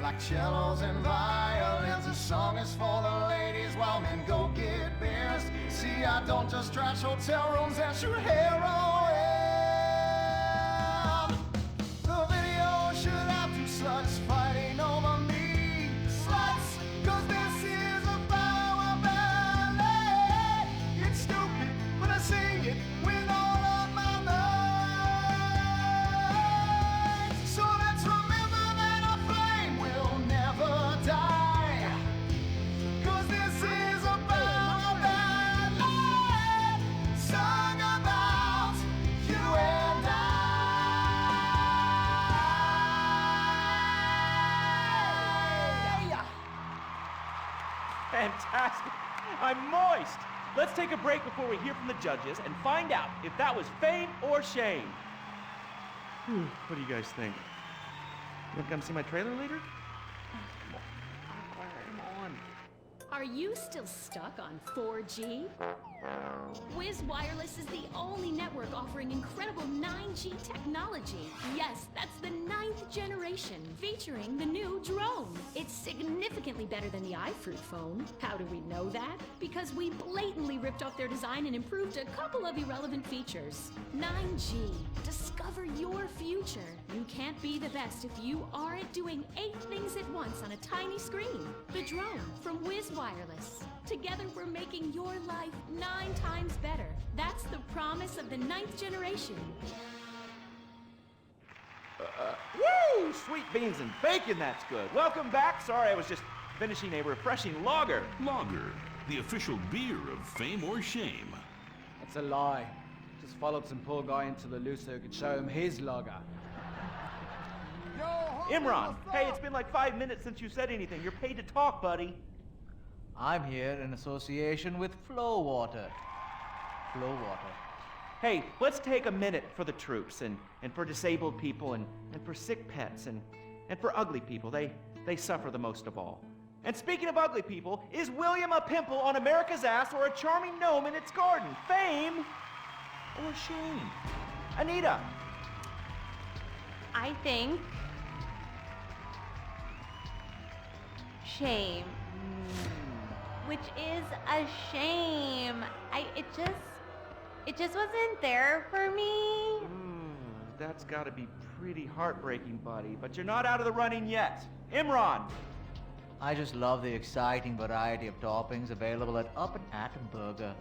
like cellos and violins. This song is for the ladies while men go get beers. See, I don't just trash hotel rooms and shoot heroin. The video should have two sluts fighting over me. Sluts, cause this is a power ballet. It's stupid, but I sing it with all of my might. So let's remember that our flame will never die. Cause this is a power ballet sung about you and I. Fantastic. I'm moist. Let's take a break before we hear from the judges and find out if that was fame or shame. What do you guys think? You want to come see my trailer later? Come on. Are you still stuck on 4G? Wiz Wireless is the only network offering incredible 9G technology. Yes, that's the 9th generation, featuring the new drone. It's significantly better than the iFruit phone. How do we know that? Because we blatantly ripped off their design and improved a couple of irrelevant features. 9G. Discover your future. You can't be the best if you aren't doing 8 things at once on a tiny screen. The drone from Wiz Wireless. Together we're making your life 9 times better. That's the promise of the 9th generation. Woo! Sweet beans and bacon, that's good. Welcome back. Sorry, I was just finishing a refreshing lager. Lager, the official beer of fame or shame. It's a lie. Just followed some poor guy into the loose so he could show him his lager. Imran, hey, it's been like 5 minutes since you said anything. You're paid to talk, buddy. I'm here in association with Flow Water. Flow Water. Hey, let's take a minute for the troops and for disabled people and for sick pets and for ugly people. They suffer the most of all. And speaking of ugly people, is William a pimple on America's ass or a charming gnome in its garden? Fame or shame? Anita. I think shame, which is a shame. It just wasn't there for me. That's gotta be pretty heartbreaking, buddy. But you're not out of the running yet. Imran. I just love the exciting variety of toppings available at Up and Atom Burger.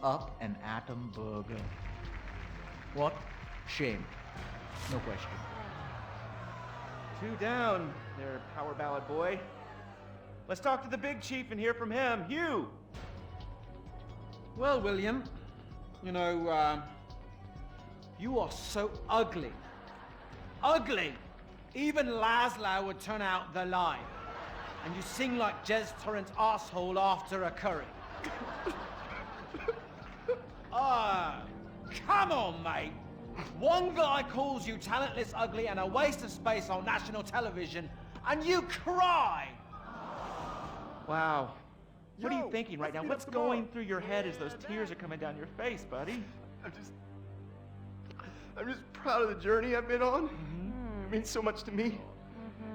Up and Atom Burger. What? Shame. No question. 2 down there, power ballad boy. Let's talk to the big chief and hear from him. Hugh. Well, William, you know, you are so ugly. Ugly! Even Laszlo would turn out the light. And you sing like Jez Torrant's asshole after a curry. Come on, mate. One guy calls you talentless, ugly, and a waste of space on national television, and you cry! Wow. What are you thinking right now? What's going through your head as those tears are coming down your face, buddy? I'm just proud of the journey I've been on. It means so much to me.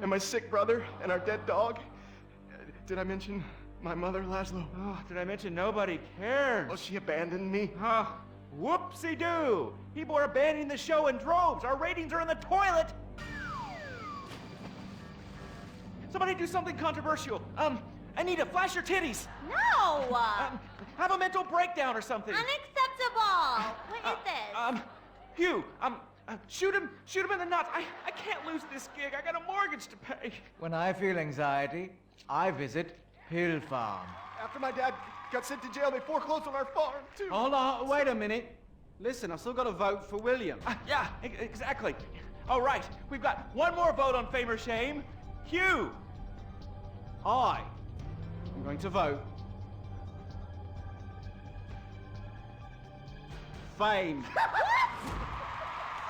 And my sick brother and our dead dog. Did I mention my mother, Laszlo? Oh, did I mention nobody cares? Oh, she abandoned me. Whoopsie-doo! People are abandoning the show in droves. Our ratings are in the toilet. Somebody do something controversial. Anita, flash your titties. No! Have a mental breakdown or something. Unacceptable! What is this? Hugh, shoot him in the nuts. I can't lose this gig. I got a mortgage to pay. When I feel anxiety, I visit Hill Farm. After my dad got sent to jail, they foreclosed on our farm, too. Hold on, wait a minute. Listen, I still got to vote for William. Yeah, exactly. All right, we've got one more vote on fame or shame. Hugh. I'm going to vote fame.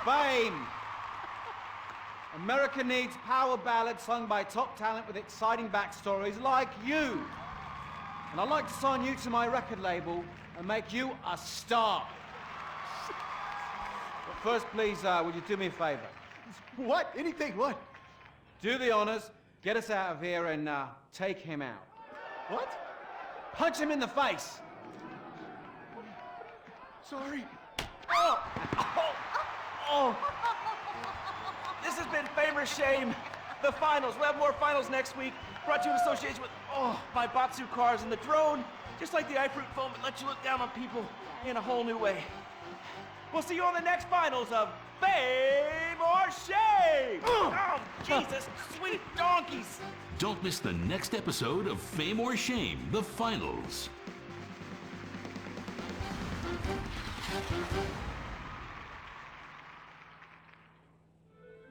Fame. America needs power ballads sung by top talent with exciting backstories like you. And I'd like to sign you to my record label and make you a star. But first, please, would you do me a favor? What? Anything? What? Do the honors Get us out of here and take him out. What? Punch him in the face! Sorry. Oh! This has been Fame or Shame, the finals. We'll have more finals next week. Brought to you in association with, my Batsu cars and the drone. Just like the iFruit foam, it lets you look down on people in a whole new way. We'll see you on the next finals of Fame or Shame! Oh, Jesus, sweet donkeys! Don't miss the next episode of Fame or Shame, the finals.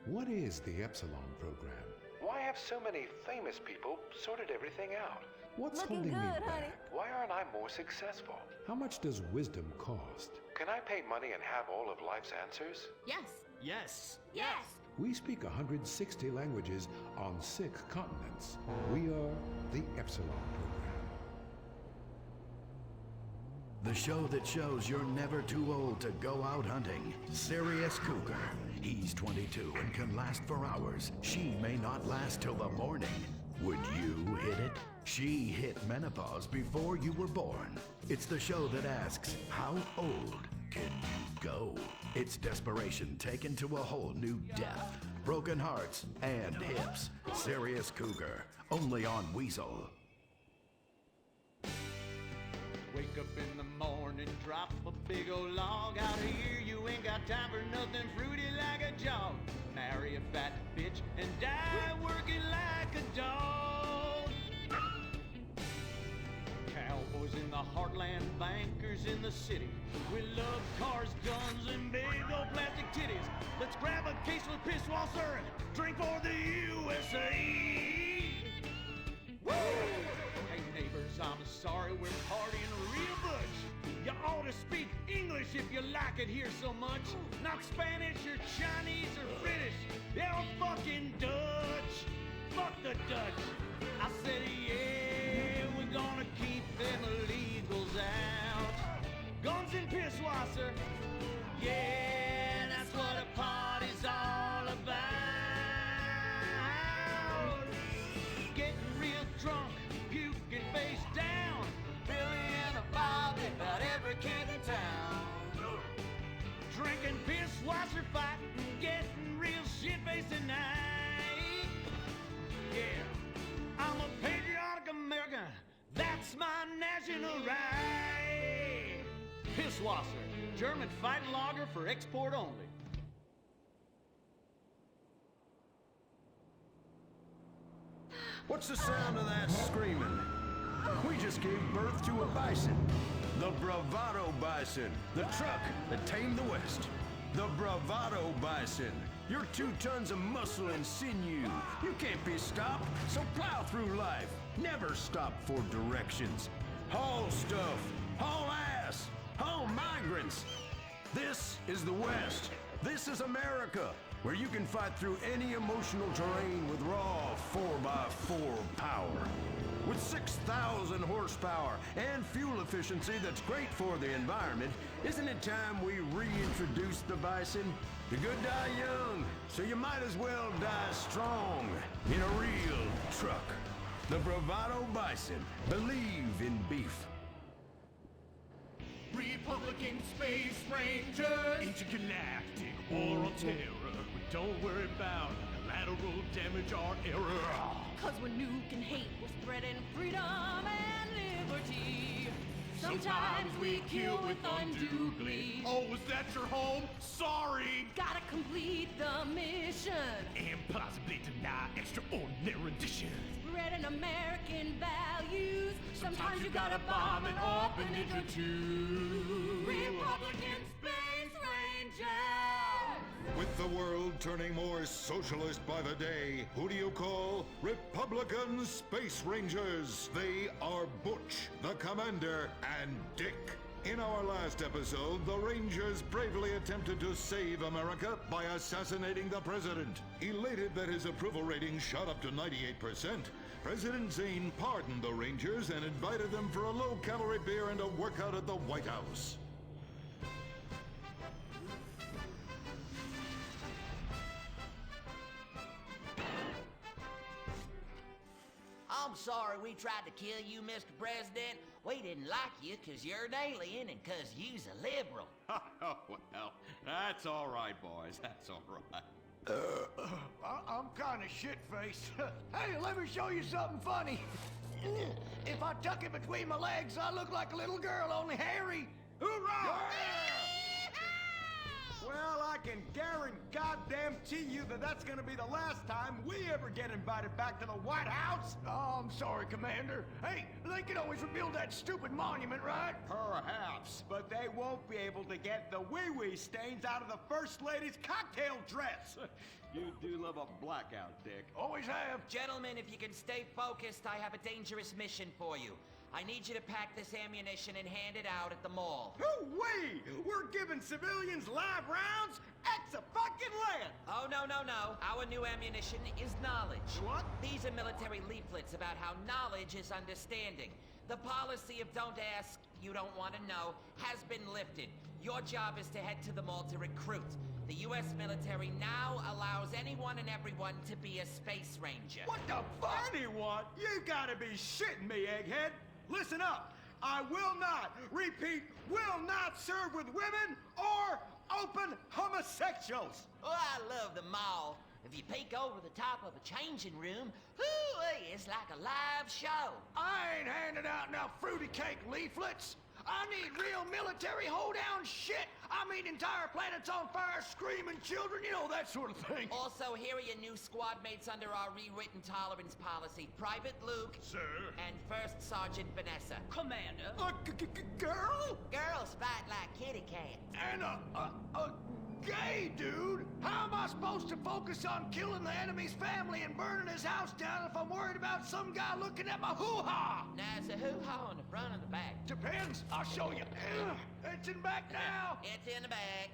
What is the Epsilon program? Why have so many famous people sorted everything out? What's Looking holding me good, honey. back? Why aren't I more successful? How much does wisdom cost? Can I pay money and have all of life's answers? Yes. Yes. Yes. We speak 160 languages on 6 continents. We are the Epsilon program. The show that shows you're never too old to go out hunting. Sirius Cougar. He's 22 and can last for hours. She may not last till the morning. Would you hit it? She hit menopause before you were born. It's the show that asks, how old can you go? It's desperation taken to a whole new depth. Broken hearts and hips. Sirius Cougar. Only on Weasel. Wake up in the morning, drop a big old log out of here. You ain't got time for nothing fruity like a jog. Marry a fat bitch and die working like a dog. Cowboys in the heartland, bankers in the city. We love cars, guns, and big old plastic titties. Let's grab a case of Pisswasser and drink for the USA. Woo! Hey neighbors, I'm sorry we're partying real butch. You ought to speak English if you like it here so much. Not Spanish or Chinese or British. Yeah, fucking Dutch. Fuck the Dutch. I said, yeah, we're gonna keep them illegals out. Guns and Pisswasser. Yeah, that's what a party's all about. Getting real drunk, puking face down. Billy and a Bobby, about every kid in town. Drinking Pisswasser, fighting, getting real shit-faced tonight. Yeah, I'm a patriotic American. That's my national right. Pisswasser, German fighting lager for export only. What's the sound of that screaming? We just gave birth to a bison. The Bravado Bison. The truck that tamed the West. The Bravado Bison. You're 2 tons of muscle and sinew. You can't be stopped, so plow through life. Never stop for directions. Haul stuff. Haul ass. Haul migrants. This is the West. This is America, where you can fight through any emotional terrain with raw 4x4 power. With 6,000 horsepower and fuel efficiency that's great for the environment, isn't it time we reintroduce the bison? The good die young, so you might as well die strong in a real truck. The Bravado Bison. Believe in beef. Republican Space Rangers. Intergalactic war on terror. We don't worry about collateral damage or error. Cause we're nuking hate, we're spreading freedom and liberty. Sometimes we kill with undue glee. Oh, was that your home? Sorry! Gotta complete the mission. And possibly deny extraordinary additions. Spreading American values. Sometimes you gotta bomb an orphanage or two. Republican Space Rangers! With the world turning more socialist by the day, who do you call Republican Space Rangers? They are Butch, the Commander, and Dick. In our last episode, the Rangers bravely attempted to save America by assassinating the president. Elated that his approval rating shot up to 98%, President Zane pardoned the Rangers and invited them for a low-calorie beer and a workout at the White House. I'm sorry we tried to kill you, Mr. President. We didn't like you 'cause you're an alien and 'cause you's a liberal. Oh, well, that's all right, boys. That's all right. I'm kind of shit-faced. Hey, let me show you something funny. If I tuck it between my legs, I look like a little girl, only hairy. Hoorah! Well, I can guarantee you that that's gonna be the last time we ever get invited back to the White House. Oh, I'm sorry, Commander. Hey, they can always rebuild that stupid monument, right? Perhaps, but they won't be able to get the wee-wee stains out of the First Lady's cocktail dress. You do love a blackout, Dick. Always have. Gentlemen, if you can stay focused, I have a dangerous mission for you. I need you to pack this ammunition and hand it out at the mall. Hoo-wee! We're giving civilians live rounds? Ex-a-fucking-land! Oh, no. Our new ammunition is knowledge. What? These are military leaflets about how knowledge is understanding. The policy of don't ask, you don't want to know, has been lifted. Your job is to head to the mall to recruit. The U.S. military now allows anyone and everyone to be a space ranger. What the fuck? Anyone? You gotta be shitting me, egghead! Listen up! I will not, repeat, will not serve with women or open homosexuals! Oh, I love the mall. If you peek over the top of a changing room, whoo, it's like a live show. I ain't handing out no fruity cake leaflets. I need real military hold-down shit. I mean entire planets on fire, screaming children, you know, that sort of thing. Also, here are your new squad mates under our rewritten tolerance policy. Private Luke. Sir. And First Sergeant Vanessa. Commander. Girl? Girls fight like kitty cats. And a gay dude? How am I supposed to focus on killing the enemy's family and burning his house down if I'm worried about some guy looking at my hoo-ha? Now, it's a hoo-ha on the front or the back? Depends. I'll show you. It's in back now. It's in the bag.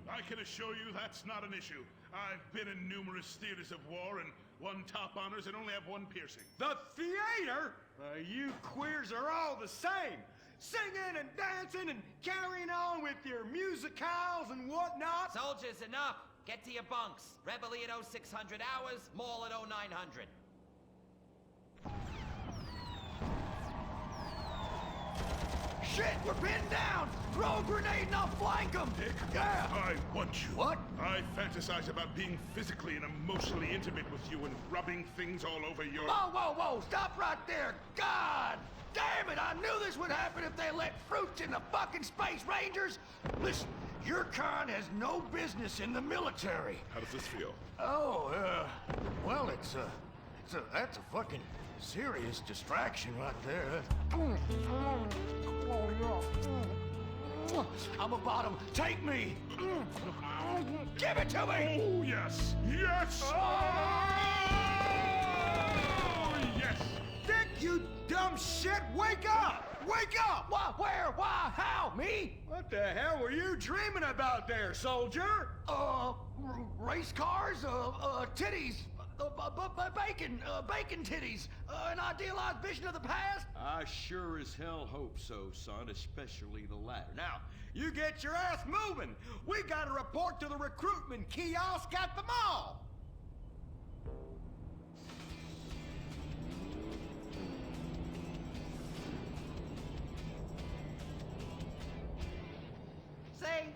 I can assure you that's not an issue. I've been in numerous theaters of war and won top honors and only have one piercing. The theater? You queers are all the same. Singing and dancing and carrying on with your musicals and whatnot. Soldiers, enough. Get to your bunks. Reveille at 0600 hours, mall at 0900. Shit, we're pinned down! Throw a grenade and I'll flank them! Dick, yeah! I want you. What? I fantasize about being physically and emotionally intimate with you and rubbing things all over your... Whoa! Stop right there! God! Damn it! I knew this would happen if they let fruits in the fucking Space Rangers! Listen, your kind has no business in the military. How does this feel? Oh, well, that's a fucking serious distraction right there. I'm a bottom. Take me! Give it to me! Oh, yes! Yes! Oh, yes! Dick, you dumb shit! Wake up! Wake up! Why? Where? Why? How? Me? What the hell were you dreaming about there, soldier? Race cars, titties, bacon titties, an idealized vision of the past? I sure as hell hope so, son, especially the latter. Now, you get your ass moving. We gotta report to the recruitment kiosk at the mall. Say,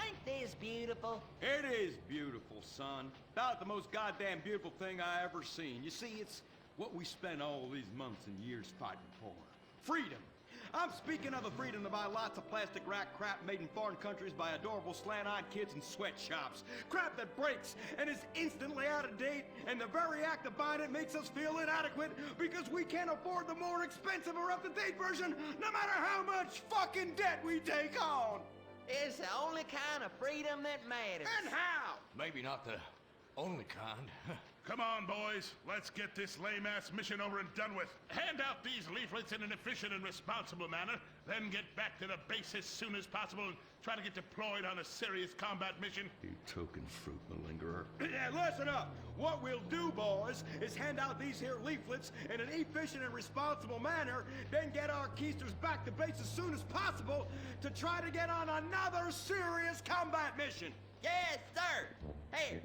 ain't this beautiful? It is beautiful, son. About the most goddamn beautiful thing I ever seen. You see, it's what we spent all these months and years fighting for. Freedom. I'm speaking of the freedom to buy lots of plastic rack crap made in foreign countries by adorable slant-eyed kids in sweatshops. Crap that breaks and is instantly out of date, and the very act of buying it makes us feel inadequate because we can't afford the more expensive or up-to-date version, no matter how much fucking debt we take on. It's the only kind of freedom that matters. And how? Maybe not the only kind. Come on, boys. Let's get this lame-ass mission over and done with. Hand out these leaflets in an efficient and responsible manner, then get back to the base as soon as possible and try to get deployed on a serious combat mission. You token fruit malingerer. Yeah, listen up. What we'll do, boys, is hand out these here leaflets in an efficient and responsible manner, then get our keisters back to base as soon as possible to try to get on another serious combat mission. Yes, sir. Hey,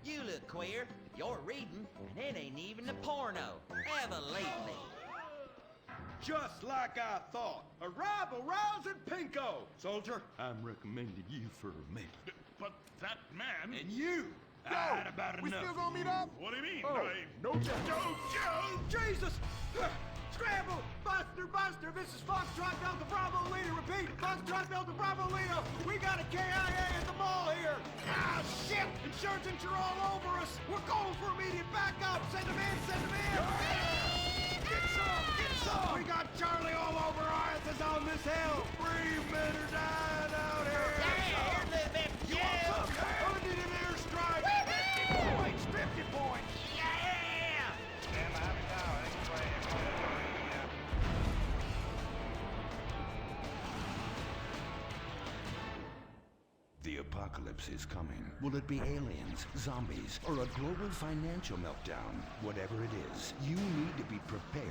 you look queer. You're reading, and it ain't even a porno. Have a leaflet. Just like I thought. A rival rousing pinko. Soldier, I'm recommending you for a mate. But that man... And you! I'd about enough. We still gonna meet up? What do you mean? Oh, no joke. Jesus! Scramble! Buster! Buster! This is Foxtrot Delta Bravo Leader. Repeat! Foxtrot Delta Bravo Leader. We got a KIA at the mall here. Ah, shit! Insurgents are all over us. We're going for immediate backup. Send them in! Send them in! Get some! Get some! We got Charlie all over our asses on this hill. 3 men are dying out here. You want some? I need an airstrike. 50 points! 50 points! The apocalypse is coming. Will it be aliens, zombies, or a global financial meltdown? Whatever it is, you need to be prepared.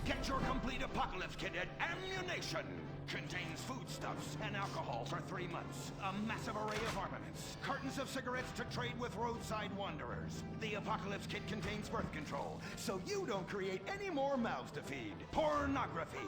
Get your complete apocalypse kit at Ammunition. Contains foodstuffs and alcohol for 3 months. A massive array of armaments. Cartons of cigarettes to trade with roadside wanderers. The apocalypse kit contains birth control, so you don't create any more mouths to feed. Pornography.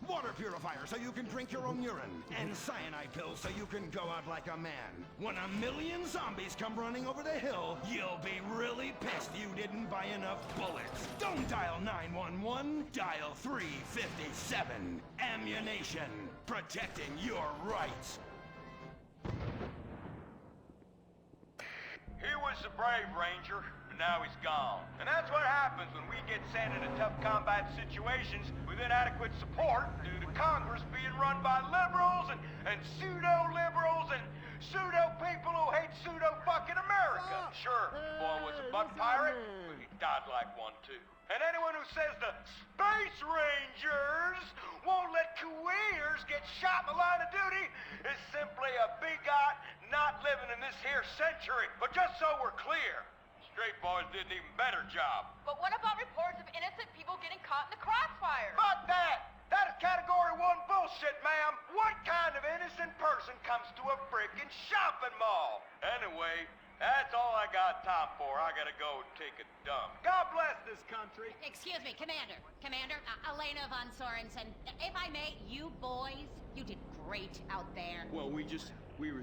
Water purifier so you can drink your own urine. And cyanide pills so you can go out like a man. When 1 million zombies come running over the hill, you'll be really pissed you didn't buy enough bullets. Don't dial 911, dial 357. Ammunition. Protecting your rights. He was a brave ranger, but now he's gone. And that's what happens when we get sent into tough combat situations with inadequate support due to Congress being run by liberals and pseudo-liberals and pseudo-people who hate pseudo-fucking America. Sure, boy was a buck pirate, but he died like one too. And anyone who says the Space Rangers won't let Kuwaiters get shot in the line of duty is simply a bigot not living in this here century. But just so we're clear, Straight Boys did an even better job. But what about reports of innocent people getting caught in the crossfire? Fuck that! That is Category 1 bullshit, ma'am. What kind of innocent person comes to a frickin' shopping mall? Anyway, that's all I got time for. I gotta go and take a dump. God bless this country. Excuse me, Commander. Commander, Elena von Sorensen. If I may, you boys, you did great out there. Well, we was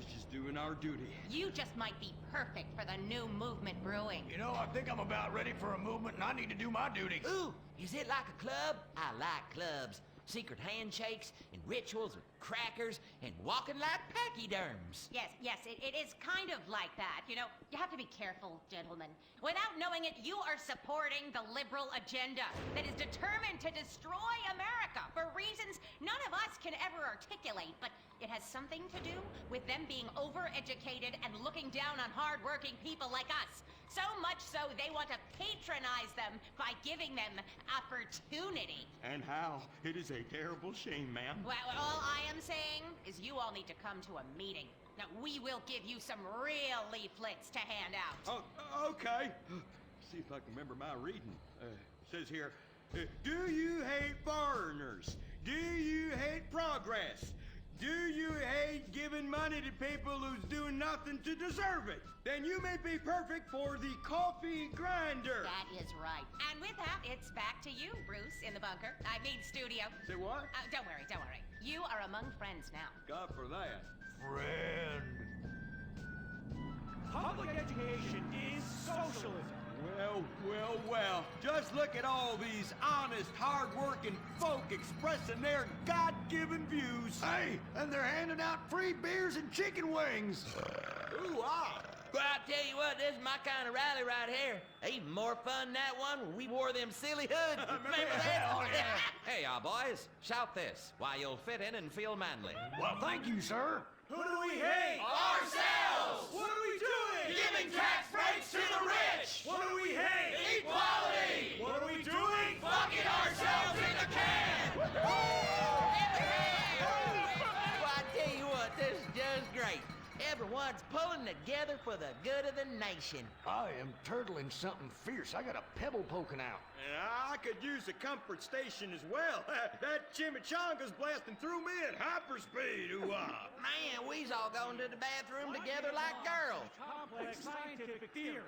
just doing our duty. You just might be perfect for the new movement brewing. You know, I think I'm about ready for a movement and I need to do my duty. Ooh, is it like a club? I like clubs. Secret handshakes and rituals with crackers and walking like pachyderms. Yes, it is kind of like that. You know, you have to be careful, gentlemen. Without knowing it, you are supporting the liberal agenda that is determined to destroy America for reasons none of us can ever articulate, but it has something to do with them being overeducated and looking down on hard-working people like us. So much so they want to patronize them by giving them opportunity. And how? It is a terrible shame, ma'am. Well, all I am saying is you all need to come to a meeting. Now, we will give you some real leaflets to hand out. Oh, okay. See if I can remember my reading. Says here, do you hate foreigners? Do you hate progress? Do you hate giving money to people who's doing nothing to deserve it? Then you may be perfect for the coffee grinder. That is right. And with that, it's back to you, Bruce, in the bunker. I mean, studio. Say what? Don't worry. You are among friends now. God for that. Friend. Public education is socialism. Well. Just look at all these honest, hard-working folk expressing their God-given views. Hey, and they're handing out free beers and chicken wings. Ooh, ah. But I tell you what, this is my kind of rally right here. Even more fun than that one where we wore them silly hoods. Remember that? Oh, yeah. Hey, y'all boys, shout this while you'll fit in and feel manly. Well, thank you, sir. Who do we hate? Ourselves! What are we doing? Giving tax breaks to the rich! What do we hate? Equality! What are we doing? Fucking ourselves in the can! Well, I tell you what, this is just great. Everyone's pulling together for the good of the nation. I am turtling something fierce. I got a pebble poking out. I could use a comfort station as well. That chimichanga's blasting through me at hyperspeed. Ooh-ah. Man, we's all going to the bathroom together like girls. Complex scientific theories.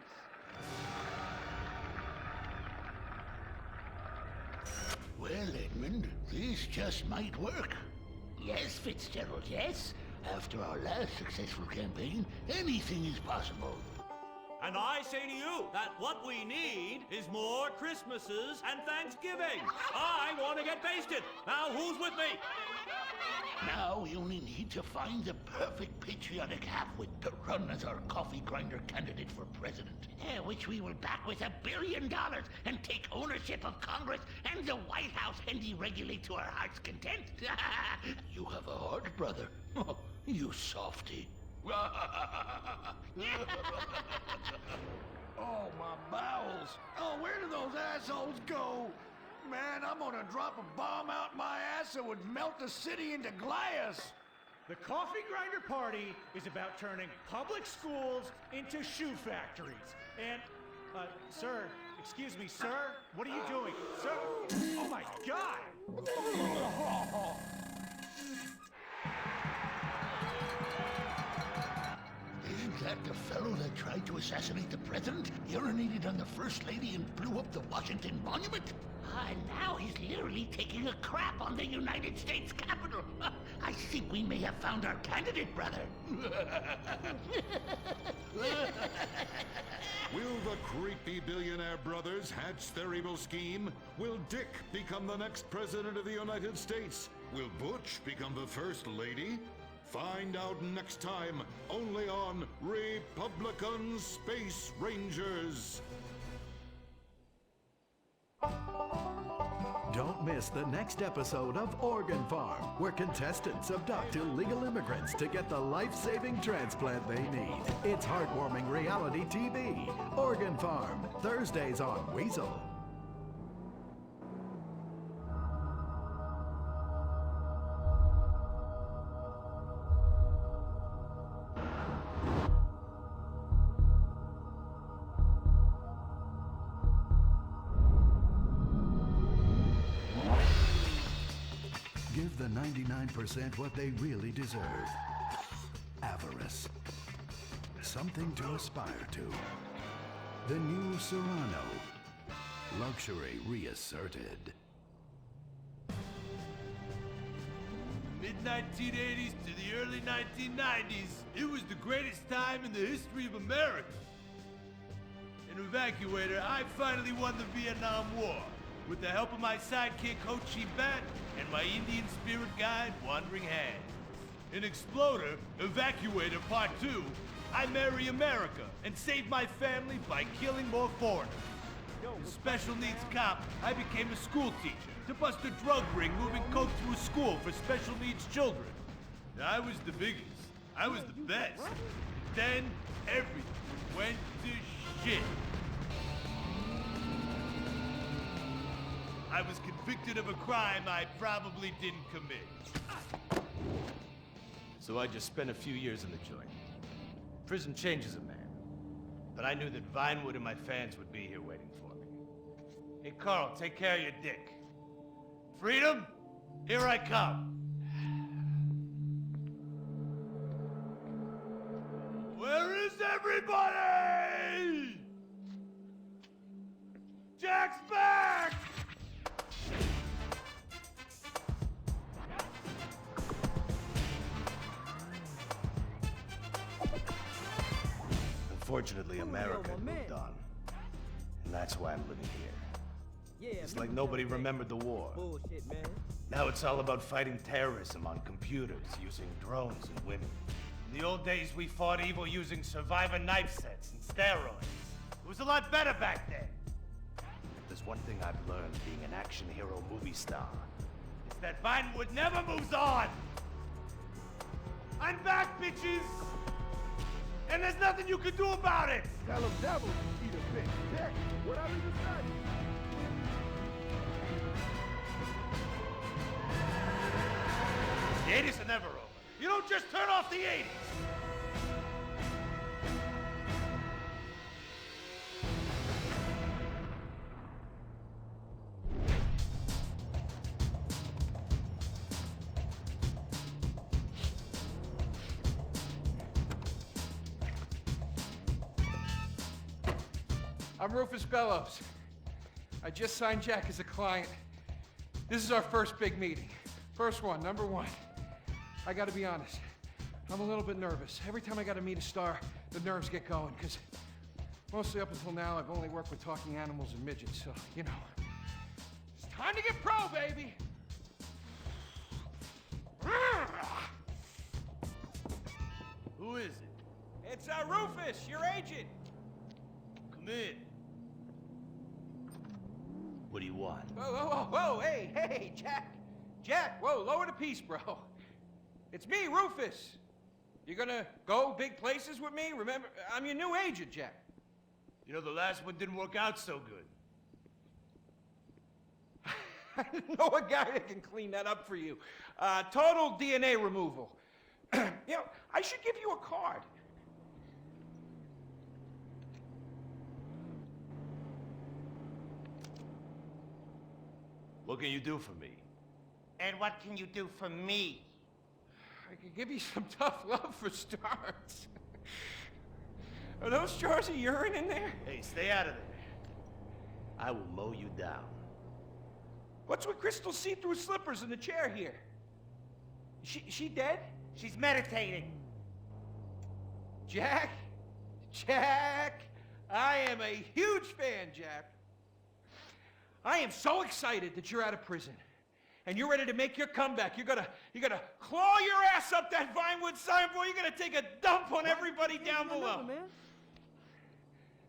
Well, Edmund, friend. This just might work. Yes, Fitzgerald, yes. After our last successful campaign, anything is possible. And I say to you that what we need is more Christmases and Thanksgiving. I want to get basted. Now, who's with me? Now we only need to find the perfect patriotic halfwit to run as our coffee grinder candidate for president. Which we will back with $1 billion and take ownership of Congress and the White House and deregulate to our heart's content. You have a heart, brother. You softy. Oh, my bowels. Oh, where do those assholes go? Man, I'm gonna drop a bomb out my ass that would melt the city into glass. The Coffee Grinder Party is about turning public schools into shoe factories. And, sir, excuse me, sir, what are you doing? Sir, oh my God! Isn't that the fellow that tried to assassinate the president, urinated on the First Lady, and blew up the Washington Monument? And now he's literally taking a crap on the United States Capitol. I think we may have found our candidate, brother. Will the creepy billionaire brothers hatch their evil scheme? Will Dick become the next president of the United States? Will Butch become the First Lady? Find out next time, only on Republican Space Rangers. Don't miss the next episode of Organ Farm, where contestants abduct illegal immigrants to get the life-saving transplant they need. It's heartwarming reality TV. Organ Farm, Thursdays on Weasel. Give the 99% what they really deserve. Avarice. Something to aspire to. The new Serrano. Luxury reasserted. Mid-1980s to the early 1990s, it was the greatest time in the history of America. An evacuator, I finally won the Vietnam War with the help of my sidekick Ho Chi Bat and my Indian spirit guide Wandering Hand. In Exploder, Evacuator Part 2, I marry America and save my family by killing more foreigners. As special needs cop, I became a school teacher to bust a drug ring moving coke to a school for special needs children. I was the biggest. I was the best. Then everything went to shit. I was convicted of a crime I probably didn't commit. So I just spent a few years in the joint. Prison changes a man. But I knew that Vinewood and my fans would be here waiting for me. Hey, Carl, take care of your dick. Freedom, here I come. Where is everybody? Jack's back! Unfortunately, America had moved on. And that's why I'm living here. It's like nobody remembered the war. Now it's all about fighting terrorism on computers, using drones and women. In the old days, we fought evil using survivor knife sets and steroids. It was a lot better back then. If there's one thing I've learned being an action hero movie star, it's that Vinewood never moves on! I'm back, bitches! And there's nothing you can do about it! Tell them devils eat a big dick. Whatever you say. The 80s are never over. You don't just turn off the 80s! I'm Rufus Bellows. I just signed Jack as a client. This is our first big meeting. First one, number one. I gotta be honest. I'm a little bit nervous. Every time I gotta meet a star, the nerves get going, because mostly up until now, I've only worked with talking animals and midgets, so, you know. It's time to get pro, baby! Who is it? It's Rufus, your agent. Come in. What do you want? Whoa, hey, Jack, whoa, lower the piece, bro. It's me, Rufus. You gonna go big places with me? Remember, I'm your new agent, Jack. You know, the last one didn't work out so good. I know a guy that can clean that up for you. Total DNA removal. You know, I should give you a card. What can you do for me? And what can you do for me? I can give you some tough love for starts. Are those jars of urine in there? Hey, stay out of there. I will mow you down. What's with Crystal's see-through slippers in the chair here? She dead? She's meditating. Jack, I am a huge fan, Jack. I am so excited that you're out of prison. And you're ready to make your comeback. You're gonna claw your ass up that Vinewood sign, boy. You're gonna take a dump on everybody down below.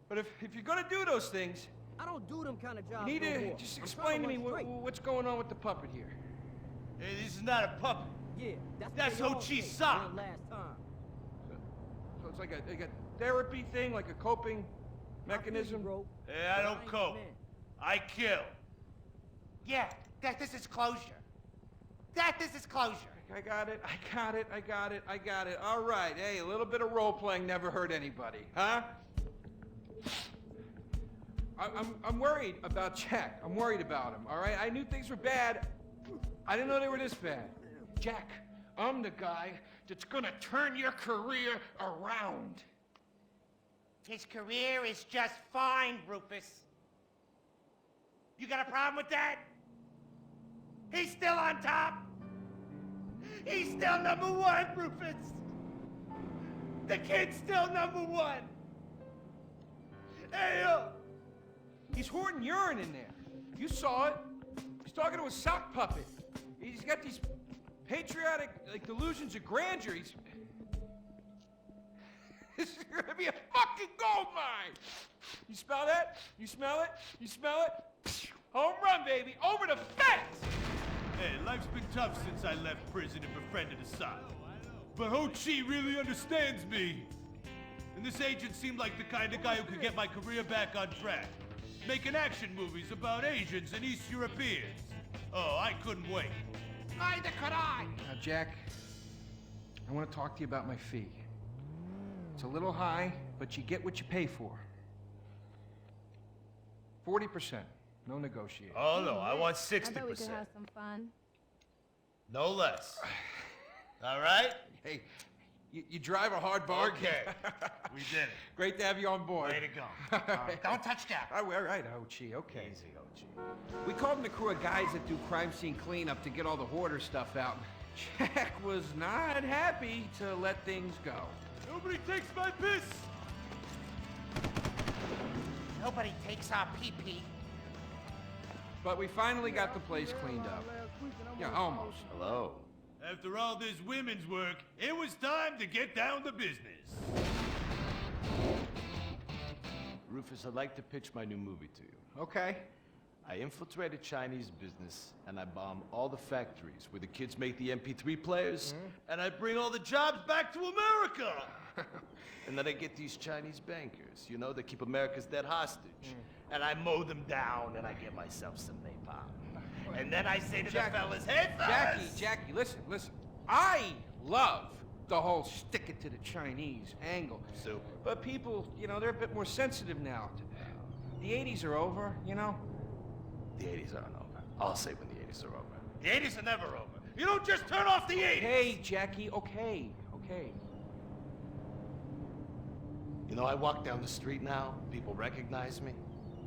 But if you're gonna do those things, I don't do them kind of jobs. you need to just explain to me what's going on with the puppet here. Hey, this is not a puppet. Yeah, That's Ho Chi's son. Last time. So it's like a therapy thing, like a coping mechanism. Hey, I don't cope. I kill. Yeah, this is closure. This is closure. I got it. All right, hey, a little bit of role-playing never hurt anybody, huh? I'm worried about Jack. I'm worried about him, all right? I knew things were bad. I didn't know they were this bad. Jack, I'm the guy that's gonna turn your career around. His career is just fine, Rufus. You got a problem with that? He's still on top. He's still #1, Rufus. The kid's still #1. Hey, He's hoarding urine in there. You saw it. He's talking to a sock puppet. He's got these patriotic, delusions of grandeur. This is gonna be a fucking gold mine. You smell that? You smell it? You smell it? Home run, baby. Over the fence! Hey, life's been tough since I left prison and befriended Assad. But Ho Chi really understands me. And this agent seemed like the kind of guy who could get my career back on track. Making action movies about Asians and East Europeans. Oh, I couldn't wait. Neither could I. Now, Jack, I want to talk to you about my fee. It's a little high, but you get what you pay for. 40%. No negotiation. Oh, no, I want 60%. I bet we could have some fun. No less. All right? Hey, you drive a hard bargain. Okay. We did it. Great to have you on board. Way to go. Don't touch Jack. All right, Ho-Chi, okay. Easy, Ho Chi. We called in a crew of guys that do crime scene cleanup to get all the hoarder stuff out. Jack was not happy to let things go. Nobody takes my piss! Nobody takes our pee-pee. But we finally got the place cleaned up. Yeah, almost. Hello. After all this women's work, it was time to get down to business. Rufus, I'd like to pitch my new movie to you. Okay. I infiltrated Chinese business, and I bomb all the factories where the kids make the MP3 players, and I bring all the jobs back to America! And then I get these Chinese bankers, you know, that keep America's debt hostage. And I mow them down, and I get myself some napalm. And then I say to the fellas, hey, fellas! Jackie, listen. I love the whole stick it to the Chinese angle. Super. But people, they're a bit more sensitive now. The 80s are over, The 80s aren't over. I'll say when the 80s are over. The 80s are never over. You don't just turn off the 80s! Hey, Jackie, okay. You know, I walk down the street now, people recognize me,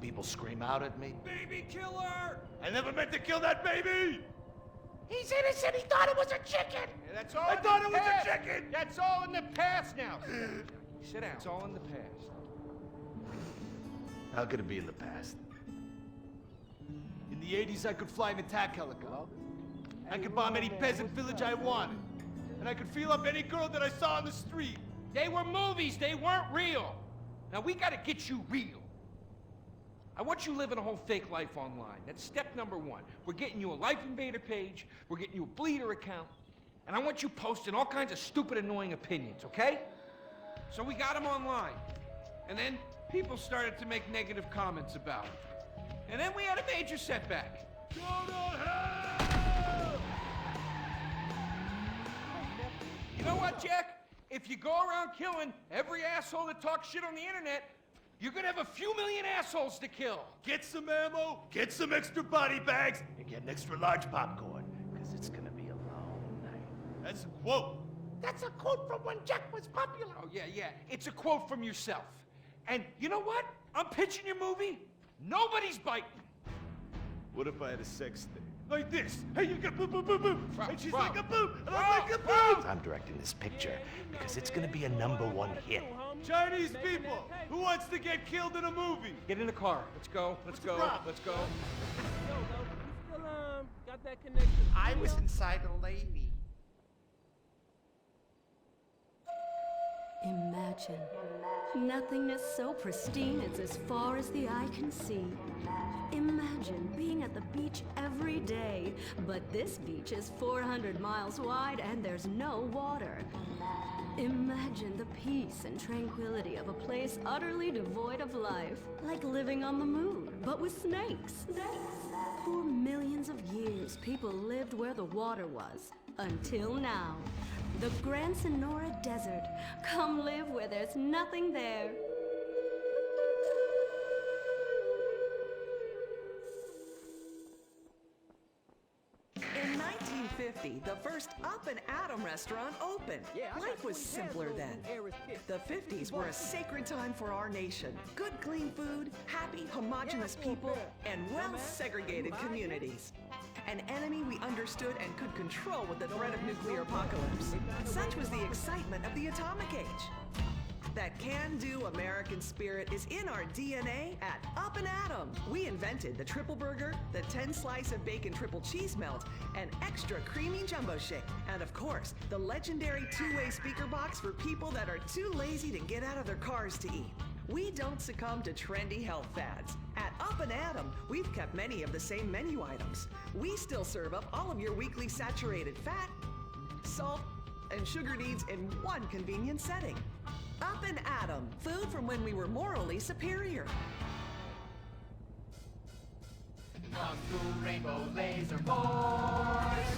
people scream out at me. Baby killer! And never meant to kill that baby! He's innocent. He thought it was a chicken. Yeah, that's all I in the thought it was a past. chicken! That's all in the past now. Sit down. It's all in the past. How could it be in the past? In the 80s, I could fly an attack helicopter. I could bomb any peasant village I wanted. And I could feel up any girl that I saw on the street. They were movies. They weren't real. Now we gotta get you real. I want you living a whole fake life online. That's step number one. We're getting you a Life Invader page. We're getting you a Bleeder account. And I want you posting all kinds of stupid, annoying opinions, okay? So we got them online. And then people started to make negative comments about it. And then we had a major setback. Go to hell! You know what, Jack? If you go around killing every asshole that talks shit on the internet, you're gonna have a few million assholes to kill. Get some ammo, get some extra body bags, and get an extra large popcorn, because it's gonna be a long night. That's a quote. That's a quote from when Jack was popular. Oh, yeah. It's a quote from yourself. And you know what? I'm pitching your movie. Nobody's biting. What if I had a sex thing? Like this. Hey, you got boom, boom, boom, boom. And she's Rob. like a boom, and I'm like a boom. I'm directing this picture because it's gonna be a #1 hit. Chinese people, who wants to get killed in a movie? Get in the car. Let's go. Let's go. Let's go. Yo, you still, got that connection? I was inside a lady. Imagine nothingness so pristine it's as far as the eye can see. Imagine being at the beach every day, but this beach is 400 miles wide and there's no water. Imagine the peace and tranquility of a place utterly devoid of life, like living on the moon, but with snakes. For millions of years, people lived where the water was, until now. The Gran Sonora Desert. Come live where there's nothing there. In 1950, the first Up and Atom restaurant opened. Life was simpler then. The 50s were a sacred time for our nation. Good, clean food, happy, homogenous people, and well-segregated communities. An enemy we understood and could control with the threat of nuclear apocalypse. Such was the excitement of the atomic age. That can-do American spirit is in our DNA at Up and Atom. We invented the triple burger, the 10-slice of bacon triple cheese melt, an extra creamy jumbo shake, and of course, the legendary two-way speaker box for people that are too lazy to get out of their cars to eat. We don't succumb to trendy health fads. At Up and Atom, we've kept many of the same menu items. We still serve up all of your weekly saturated fat, salt, and sugar needs in one convenient setting. Up and Atom, food from when we were morally superior. Kung Fu Rainbow Laser Force!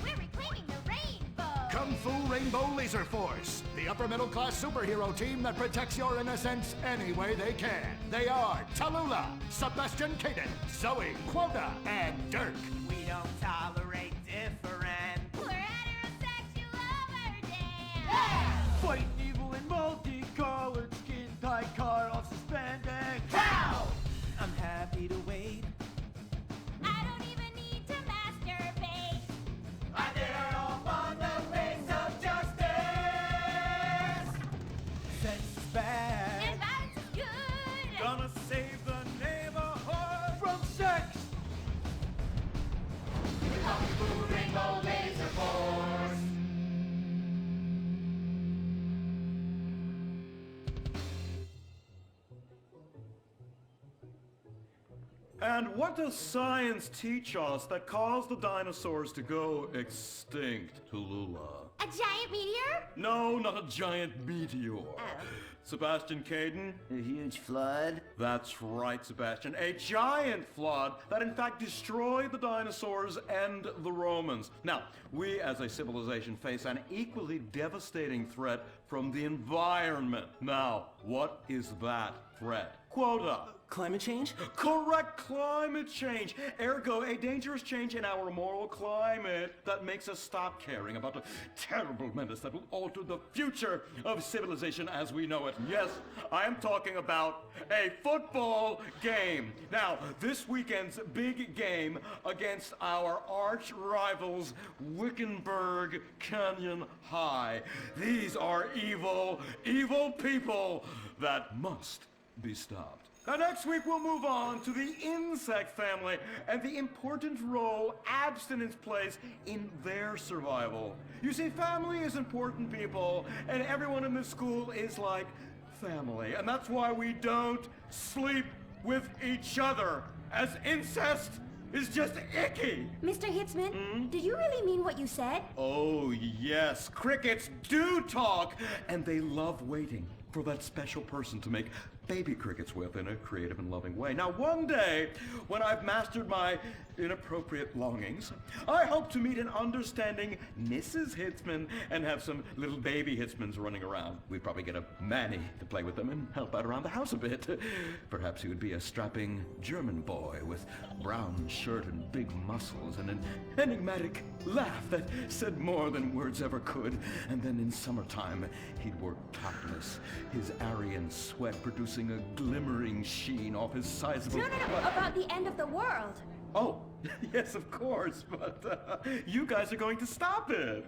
We're reclaiming the rainbow. Kung Fu Rainbow Laser Force, the upper middle class superhero team that protects your innocence any way they can. They are Tallulah, Sebastian Caden, Zoe, Quota, and Dirk. We don't tolerate different. We're heterosexual overdance. Fighting evil in multicolored skin, tight car off suspended. Cow! I'm happy to wait. I don't even need to masturbate. I dare off on the wings of justice. Sex is bad. And violence is good. Gonna save the neighborhood from sex. Kung Fu Rainbow Laser Force! And what does science teach us that caused the dinosaurs to go extinct, Tallulah? A giant meteor? No, not a giant meteor. Sebastian Caden? A huge flood? That's right, Sebastian. A giant flood that in fact destroyed the dinosaurs and the Romans. Now, we as a civilization face an equally devastating threat from the environment. Now, what is that threat? Quota. climate change? Correct, climate change. Ergo, a dangerous change in our moral climate that makes us stop caring about the terrible menace that will alter the future of civilization as we know it. Yes, I am talking about a football game. Now, this weekend's big game against our arch rivals, Wickenburg Canyon High. These are evil, evil people that must be stopped. Now, next week we'll move on to the insect family and the important role abstinence plays in their survival. You see, family is important, people, and everyone in this school is like family. And that's why we don't sleep with each other, as incest is just icky. Mr. Hitzman, did you really mean what you said? Oh, yes. Crickets do talk, and they love waiting for that special person to make baby crickets with in a creative and loving way. Now, one day, when I've mastered my inappropriate longings, I hope to meet an understanding Mrs. Hitzman and have some little baby Hitzmans running around. We'd probably get a Manny to play with them and help out around the house a bit. Perhaps he would be a strapping German boy with brown shirt and big muscles and an enigmatic laugh that said more than words ever could. And then in summertime, he'd work topless, his Aryan sweat producing a glimmering sheen off his sizable... No, about the end of the world. Oh, yes, of course, but you guys are going to stop it.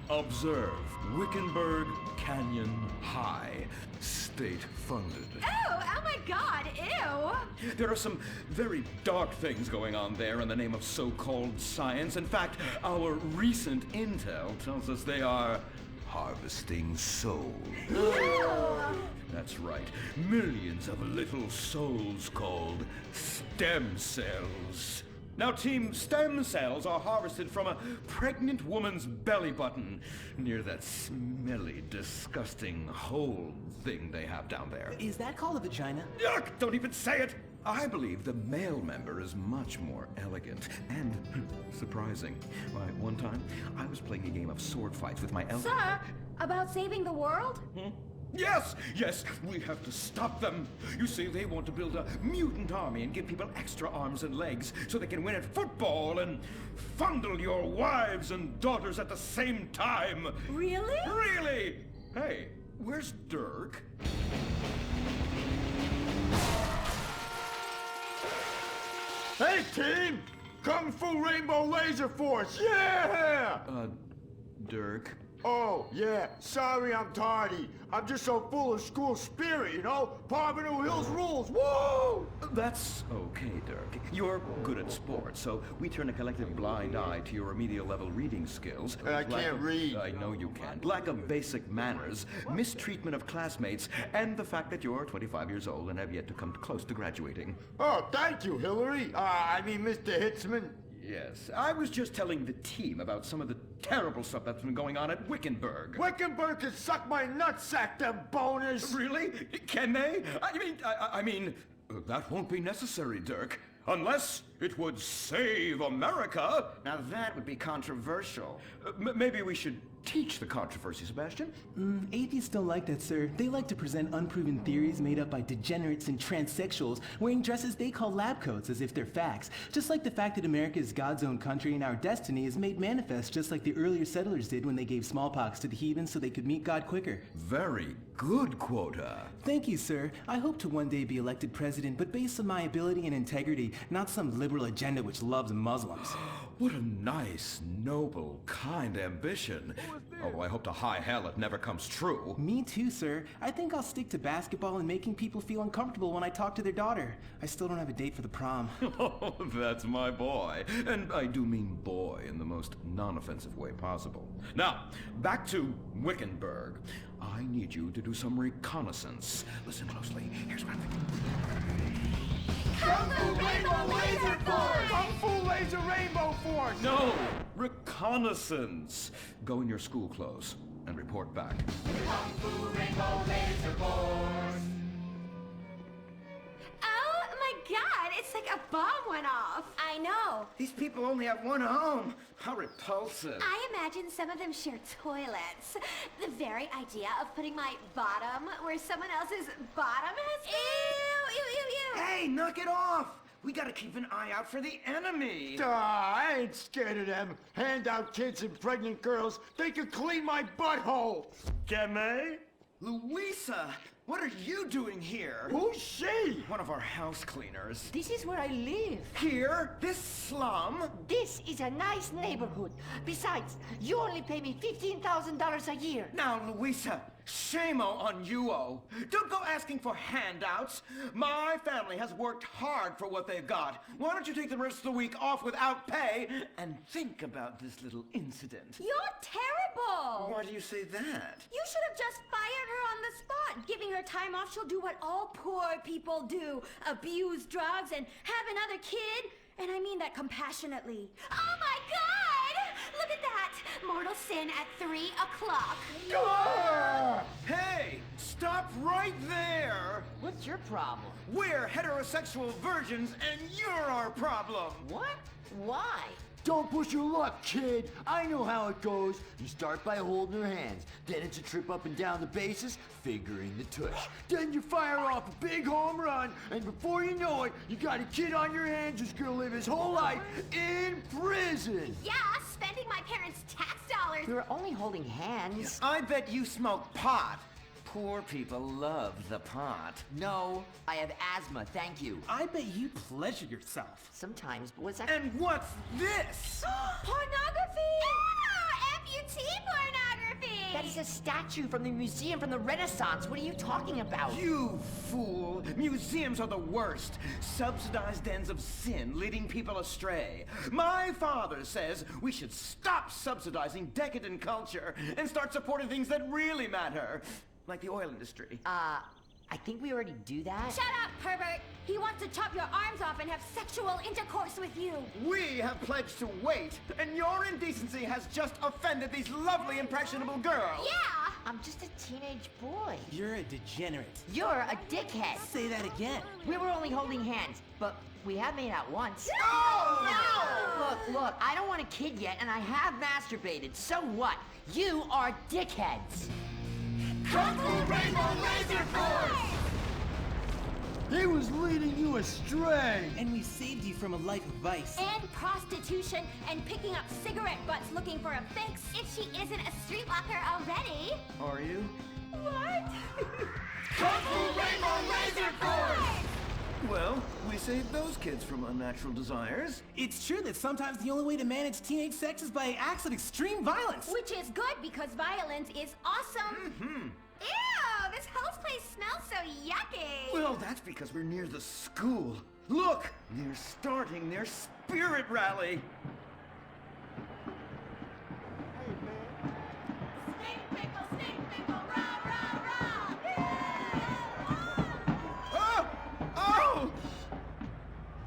Observe, Wickenburg Canyon High, state-funded. Oh my God, ew! There are some very dark things going on there in the name of so-called science. In fact, our recent intel tells us they are harvesting souls. That's right, millions of little souls called stem cells. Now, Team Stem Cells are harvested from a pregnant woman's belly button near that smelly, disgusting hole thing they have down there. Is that called a vagina? Yuck! Don't even say it! I believe the male member is much more elegant and surprising. Why, one time, I was playing a game of sword fights with my Sir, about saving the world? Yes, we have to stop them. You see, they want to build a mutant army and give people extra arms and legs so they can win at football and fondle your wives and daughters at the same time. Really? Really? Hey, where's Dirk? Hey, team! Kung Fu Rainbow Laser Force, yeah! Dirk? Oh, yeah, sorry I'm tardy. I'm just so full of school spirit, you know? Parvenu Hills rules, woo! That's okay, Dirk. You're good at sports, so we turn a collective blind eye to your remedial level reading skills. I can't read. I know you can. Lack of basic manners, mistreatment of classmates, and the fact that you're 25 years old and have yet to come close to graduating. Oh, thank you, Hillary. Mr. Hitzman. Yes, I was just telling the team about some of the terrible stuff that's been going on at Wickenburg. Wickenburg can suck my nutsack, them boners! Really? Can they? I mean, that won't be necessary, Dirk. Unless it would save America. Now that would be controversial. Maybe we should teach the controversy, Sebastian. Atheists don't like that, sir. They like to present unproven theories made up by degenerates and transsexuals wearing dresses they call lab coats as if they're facts. Just like the fact that America is God's own country and our destiny is made manifest just like the earlier settlers did when they gave smallpox to the heathens so they could meet God quicker. Very good, Quota. Thank you, sir. I hope to one day be elected president, but based on my ability and integrity, not some liberal agenda which loves Muslims. What a nice, noble, kind ambition. Although I hope to high hell it never comes true. Me too, sir. I think I'll stick to basketball and making people feel uncomfortable when I talk to their daughter. I still don't have a date for the prom. Oh, that's my boy. And I do mean boy in the most non-offensive way possible. Now, back to Wickenburg. I need you to do some reconnaissance. Listen closely. Here's what I'm thinking. Kung Fu Rainbow Laser Force! Kung Fu Laser Rainbow Force! No! reconnaissance. Go in your school clothes and report back. Kung Fu Rainbow Laser Force. Oh my god, it's like a bomb went off. I know. These people only have one home. How repulsive. I imagine some of them share toilets. The very idea of putting my bottom where someone else's bottom has been. Ew, ew, ew, ew. Hey, knock it off. We gotta keep an eye out for the enemy. I ain't scared of them. Handout kids and pregnant girls. They can clean my butthole. Jemmy? Louisa, what are you doing here? Who's she? One of our house cleaners. This is where I live. Here? This slum? This is a nice neighborhood. Besides, you only pay me $15,000 a year. Now, Louisa, shame on you-o. Don't go asking for handouts. My family has worked hard for what they've got. Why don't you take the rest of the week off without pay and think about this little incident? You're terrible. Why do you say that? You should have just fired her on the spot. Giving her time off, she'll do what all poor people do. Abuse drugs and have another kid. And I mean that compassionately. Oh my God! Look at that! Mortal sin at 3 o'clock. Hey, stop right there! What's your problem? We're heterosexual virgins and you're our problem! What? Why? Don't push your luck, kid. I know how it goes. You start by holding her hands. Then it's a trip up and down the bases, fingering the tush. Then you fire off a big home run, and before you know it, you got a kid on your hands who's gonna live his whole life in prison. Yeah, spending my parents' tax dollars. We were only holding hands. I bet you smoke pot. Poor people love the pot. No, I have asthma, thank you. I bet you pleasure yourself. Sometimes, but what's that? And what's this? Pornography! Amputee pornography! That is a statue from the museum from the Renaissance. What are you talking about? You fool! Museums are the worst. Subsidized dens of sin leading people astray. My father says we should stop subsidizing decadent culture and start supporting things that really matter. Like the oil industry. I think we already do that. Shut up, pervert! He wants to chop your arms off and have sexual intercourse with you. We have pledged to wait, and your indecency has just offended these lovely, impressionable girls. Yeah! I'm just a teenage boy. You're a degenerate. You're a dickhead. Say that again. We were only holding hands, but we have made out once. No! Look, I don't want a kid yet, and I have masturbated. So what? You are dickheads. Kung Fu Rainbow Laser Force! He was leading you astray. And we saved you from a life of vice. And prostitution and picking up cigarette butts looking for a fix if she isn't a streetwalker already. Are you? What? Kung Fu Rainbow Laser Force! Well, we saved those kids from unnatural desires. It's true that sometimes the only way to manage teenage sex is by acts of extreme violence. Which is good because violence is awesome. Mm-hmm. Ew, this whole place smells so yucky. Well, that's because we're near the school. Look, they're starting their spirit rally.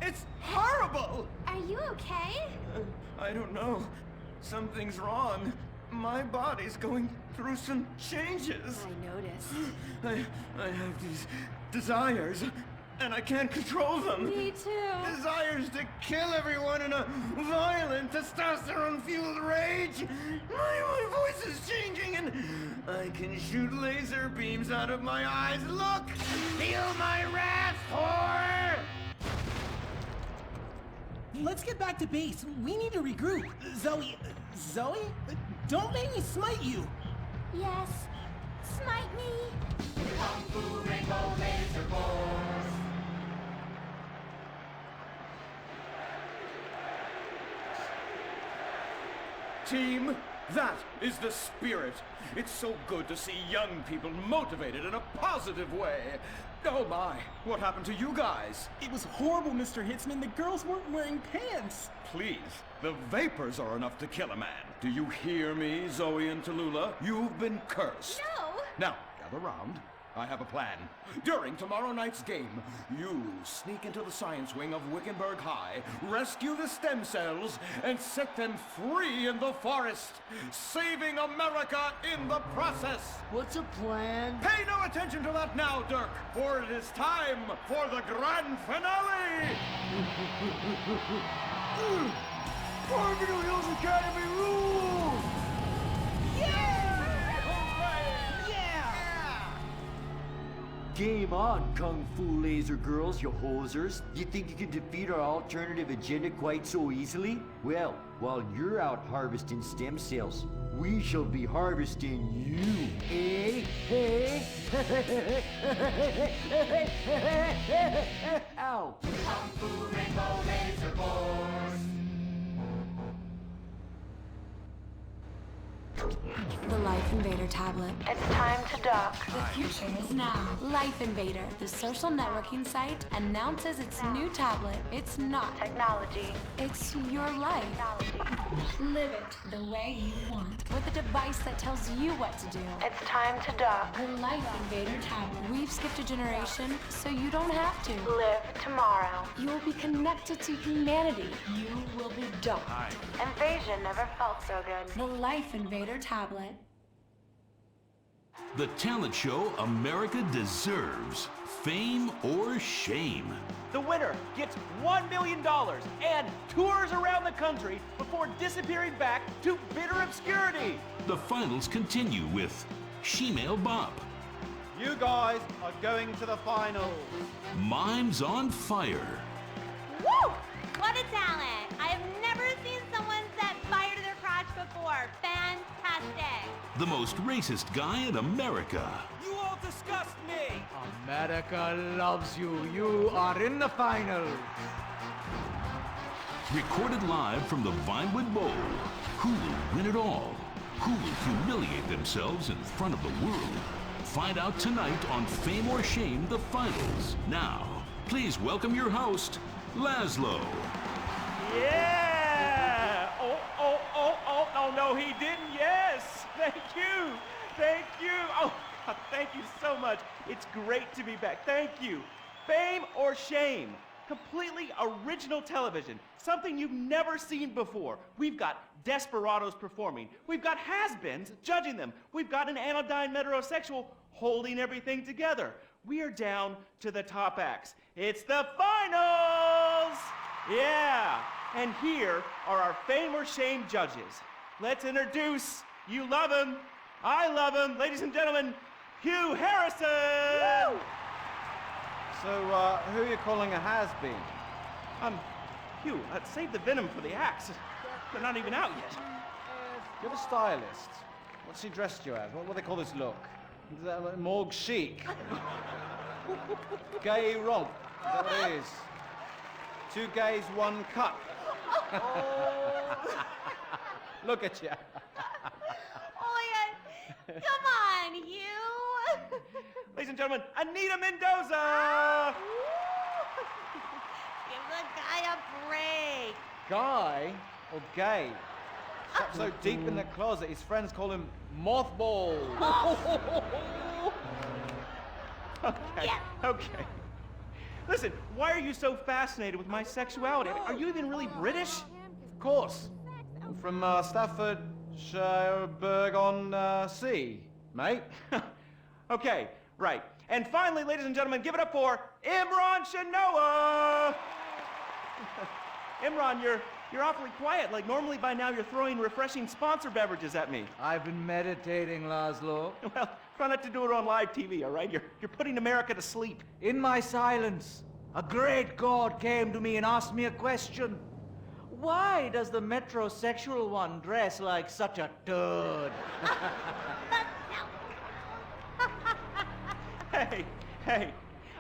It's horrible! Are you okay? I don't know. Something's wrong. My body's going through some changes. I noticed. I have these desires, and I can't control them. Me too. Desires to kill everyone in a violent, testosterone-fueled rage. My voice is changing, and I can shoot laser beams out of my eyes. Look! Feel my wrath, whore! Let's get back to base. We need to regroup. Zoe? Don't make me smite you. Yes, smite me. Kung Fu Rainbow Laser Force! Team, that is the spirit. It's so good to see young people motivated in a positive way. Oh my, what happened to you guys? It was horrible, Mr. Hitzman. The girls weren't wearing pants. Please, the vapors are enough to kill a man. Do you hear me, Zoe and Tallulah? You've been cursed. No. Now, gather round. I have a plan. During tomorrow night's game, you sneak into the science wing of Wickenburg High, rescue the stem cells, and set them free in the forest, saving America in the process. What's a plan? Pay no attention to that now, Dirk, for it is time for the grand finale! Farmington Hills Academy rules! Game on, Kung Fu Laser Girls, you hosers. You think you can defeat our alternative agenda quite so easily? Well, while you're out harvesting stem cells, we shall be harvesting you, eh? Hey? Ow! Kung Fu Rainbow Laser Force. The Life Invader tablet. It's time to dock. The future is now. Life Invader, the social networking site, announces its new tablet. It's not technology. It's your life. Live it the way you want. With a device that tells you what to do. It's time to dock. The Life Invader tablet. We've skipped a generation, so you don't have to. Live tomorrow. You'll be connected to humanity. You will be docked. Invasion never felt so good. The Life Invader tablet. The talent show America deserves. Fame or shame. The winner gets $1 million and tours around the country before disappearing back to bitter obscurity. The finals continue with Shemale Bop. You guys are going to the finals. Mimes on Fire. Woo! What a talent! I have never seen someone set fire to their crotch before. Fantastic! The most racist guy in America. You all disgust me! America loves you. You are in the finals. Recorded live from the Vinewood Bowl. Who will win it all? Who will humiliate themselves in front of the world? Find out tonight on Fame or Shame, the finals. Now, please welcome your host, Laszlo. Yeah! Oh, no, he didn't. Yes! Thank you. Thank you. Oh, God, thank you so much. It's great to be back. Thank you. Fame or Shame? Completely original television. Something you've never seen before. We've got desperados performing. We've got has-beens judging them. We've got an anodyne metrosexual holding everything together. We are down to the top acts. It's the finals! Yeah! And here are our Fame or Shame judges. Let's introduce, you love him, I love him, ladies and gentlemen, Hugh Harrison! Woo! So, who are you calling a has-been? Hugh, save the venom for the acts. They're not even out yet. You're the stylist. What's he dressed you as? What do they call this look? Is that like morgue chic? Gay romp. Is that what it is? 2 gays, 1 cup. Look at you. Oh my God. Come on, you. Ladies and gentlemen, Anita Mendoza! Give the guy a break. Guy or gay? Trapped so deep in the closet, his friends call him Mothball. Okay, okay. Listen, why are you so fascinated with my sexuality? Are you even really British? Of course. I'm from Staffordshire-on-Sea, mate. Okay, right. And finally, ladies and gentlemen, give it up for Imran Shanoa! Imran, you're awfully quiet. Like, normally by now you're throwing refreshing sponsor beverages at me. I've been meditating, Laszlo. Well, try not to do it on live TV, all right? You're putting America to sleep. In my silence, a great god came to me and asked me a question. Why does the metrosexual one dress like such a turd? Hey,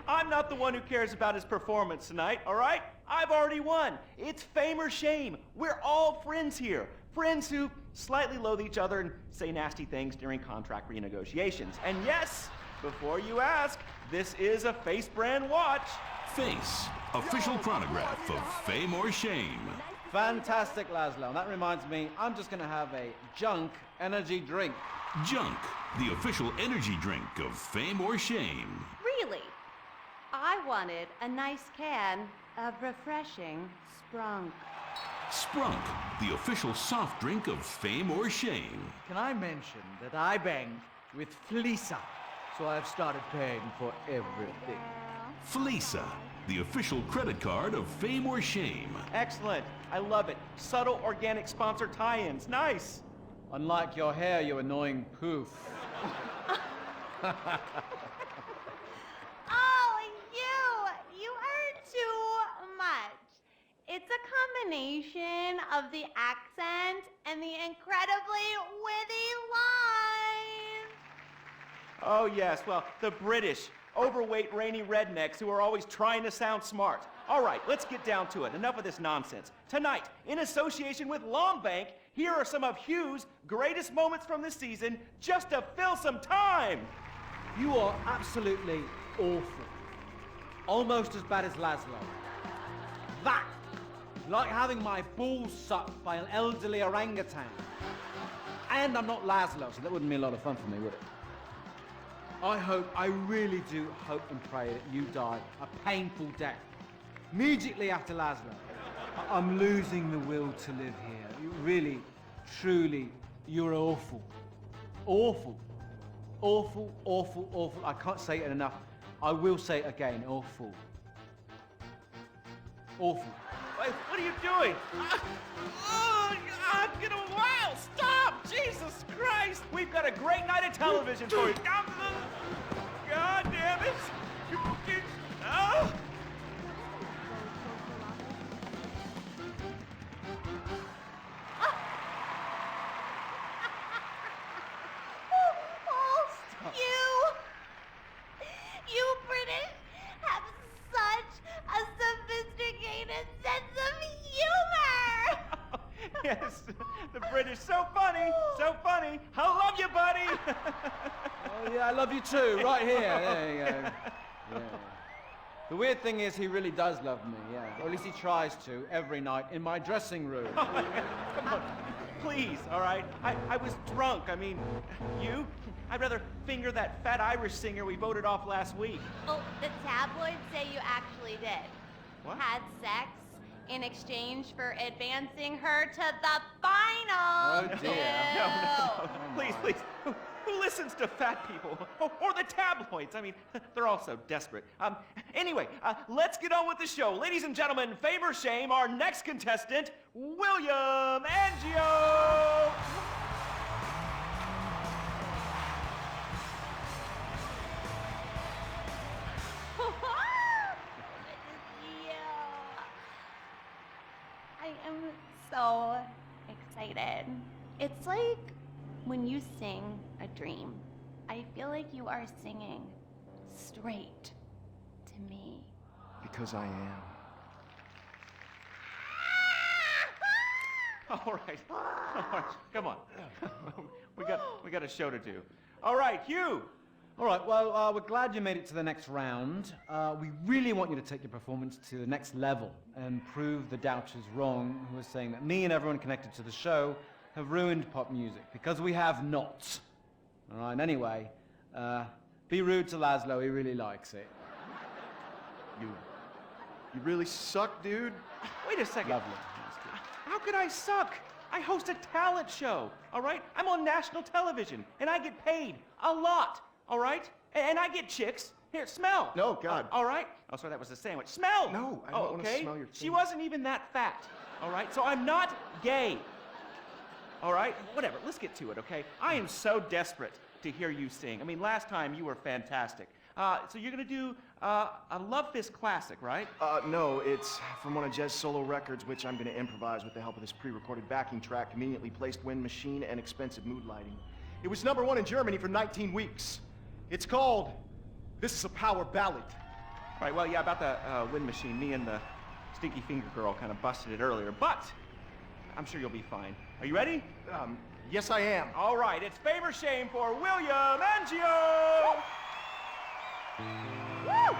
I'm not the one who cares about his performance tonight, all right? I've already won. It's Fame or Shame. We're all friends here. Friends who slightly loathe each other and say nasty things during contract renegotiations. And yes, before you ask, this is a Face brand watch. Face, official chronograph of Fame or Shame. Fantastic, Laszlo. And that reminds me, I'm just going to have a junk energy drink. Junk, the official energy drink of fame or shame. Really? I wanted a nice can of refreshing Sprunk. Sprunk, the official soft drink of fame or shame. Can I mention that I banged with Fleesa, so I've started paying for everything. Fleesa, the official credit card of fame or shame. Excellent. I love it. Subtle organic sponsor tie-ins. Nice. Unlike your hair, you annoying poof. Oh, you are too much. It's a combination of the accent and the incredibly witty lines. Oh, yes. Well, the British, overweight, rainy rednecks who are always trying to sound smart. All right, let's get down to it. Enough of this nonsense. Tonight, in association with Longbank, here are some of Hugh's greatest moments from the season just to fill some time. You are absolutely awful. Almost as bad as Laszlo. That, like having my balls sucked by an elderly orangutan. And I'm not Laszlo, so that wouldn't be a lot of fun for me, would it? I really do hope and pray that you die a painful death. Immediately after Laszlo. I'm losing the will to live here. You really, truly, you're awful. Awful. Awful, awful, awful. I can't say it enough. I will say it again. Awful. Awful. Wait, what are you doing? Oh, God, get a while! Stop! Jesus Christ! We've got a great night of television for you. God damn it! Oh! You British have such a sophisticated sense of humor! Yes, the British, so funny, so funny. I love you, buddy. Oh, yeah, I love you too, right here. There you go. Yeah. The weird thing is he really does love me, yeah. Or at least he tries to, every night, in my dressing room. Come on, please, all right? I was drunk. I mean, you? I'd rather finger that fat Irish singer we voted off last week. Oh, the tabloids say you actually did. What? Had sex in exchange for advancing her to the final. Oh, dear. No. Please, please. Who listens to fat people? Or the tabloids? I mean, they're all so desperate. Anyway, let's get on with the show. Ladies and gentlemen, fame or shame, our next contestant, William Angio! I am so excited. It's like when you sing a dream. I feel like you are singing straight to me. Because I am. All right, come on. we got a show to do. All right, Hugh. All right, well, we're glad you made it to the next round. We really want you to take your performance to the next level and prove the doubters wrong who are saying that me and everyone connected to the show have ruined pop music, because we have not. All right, anyway, be rude to Laszlo, he really likes it. You really suck, dude. Wait a second. Lovely. How could I suck? I host a talent show, all right? I'm on national television, and I get paid a lot, all right? And I get chicks. Here, smell. No, God. All right? Oh, sorry, that was a sandwich. Smell! No, I don't want to okay? smell your She thing. wasn't even that fat, all right? So I'm not gay, all right? Whatever, let's get to it, okay? I am so desperate to hear you sing. I mean, last time you were fantastic. So you're gonna do a Love Fist classic, right? No, it's from one of Jez's solo records, which I'm gonna improvise with the help of this pre-recorded backing track, conveniently placed wind machine, and expensive mood lighting. It was #1 in Germany for 19 weeks. It's called This Is a Power Ballad. Right, well, yeah, about the wind machine, me and the Stinky Finger Girl kind of busted it earlier, but I'm sure you'll be fine. Are you ready? Yes, I am. All right, it's fame or shame for William Angio! Woo!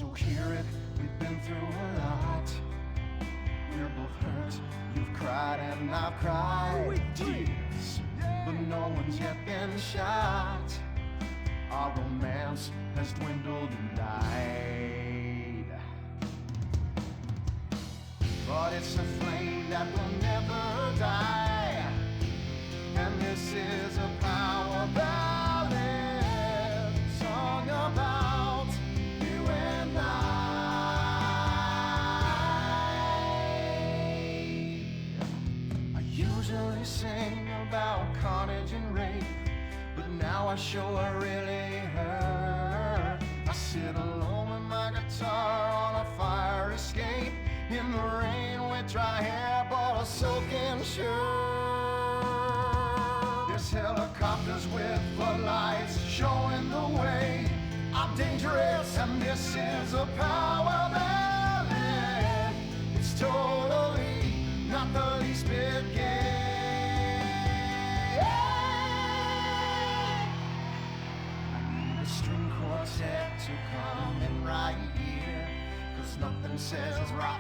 So hear it, we've been through a lot. We're both hurt, you've cried and I've cried tears, but no one's yet been shot. Our romance has dwindled and died, but it's a flame that will never die. And this is a power ballad song about you and I usually sing about carnage and rape, but now I sure really hurt. I sit alone with my guitar on a fire escape, in the rain with dry hair but a soaking shirt. There's helicopters with floodlights showing the way. I'm dangerous and this is a power ballad. It's totally not the least bit gay. A string quartet to come in right here, 'cause nothing says rock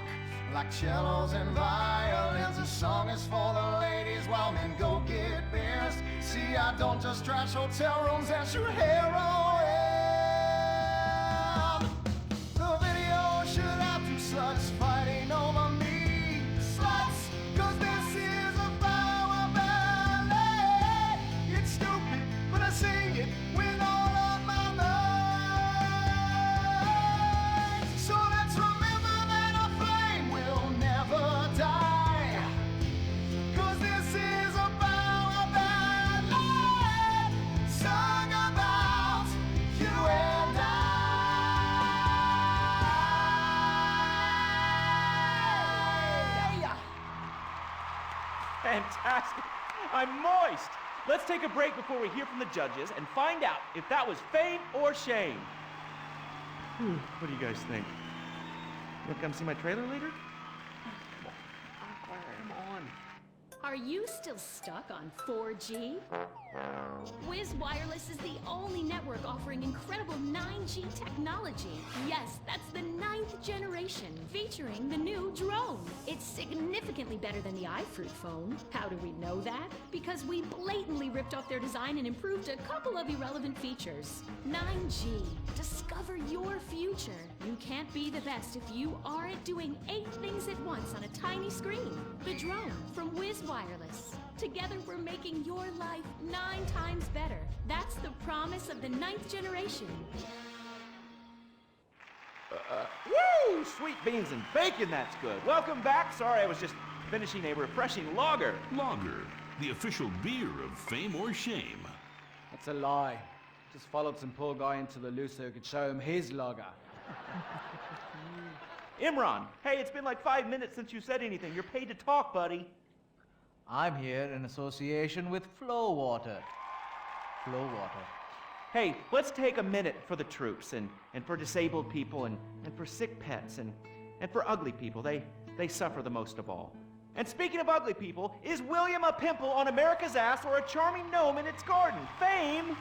like cellos and violins. This song is for the ladies while men go get beers. See, I don't just trash hotel rooms and shoot heroin. The video should have two sluts fighting over me. Sluts, 'cause this is a power ballad. It's stupid, but I sing it with all of my might. So let's remember that a flame will never die, 'cause this is a power ballad song about you and I. Fantastic. I'm moist. Let's take a break before we hear from the judges and find out if that was fame or shame. What do you guys think? You want to come see my trailer later? Come on. Are you still stuck on 4G? Wiz Wireless is the only network offering incredible 9G technology. Yes, that's the 9th generation, featuring the new drone. It's significantly better than the iFruit phone. How do we know that? Because we blatantly ripped off their design and improved a couple of irrelevant features. 9G. Discover your future. You can't be the best if you aren't doing 8 things at once on a tiny screen. The drone from Wiz Wireless. Together we're making your life 9 times better. That's the promise of the 9th generation. Woo! Sweet beans and bacon, that's good. Welcome back. Sorry, I was just finishing a refreshing lager. Lager, the official beer of fame or shame. That's a lie. Just followed some poor guy into the loo so he could show him his lager. Imran, hey, it's been like 5 minutes since you said anything. You're paid to talk, buddy. I'm here in association with Flow Water. Flow Water. Hey, let's take a minute for the troops and for disabled people and for sick pets and for ugly people. They suffer the most of all. And speaking of ugly people, is William a pimple on America's ass or a charming gnome in its garden? Fame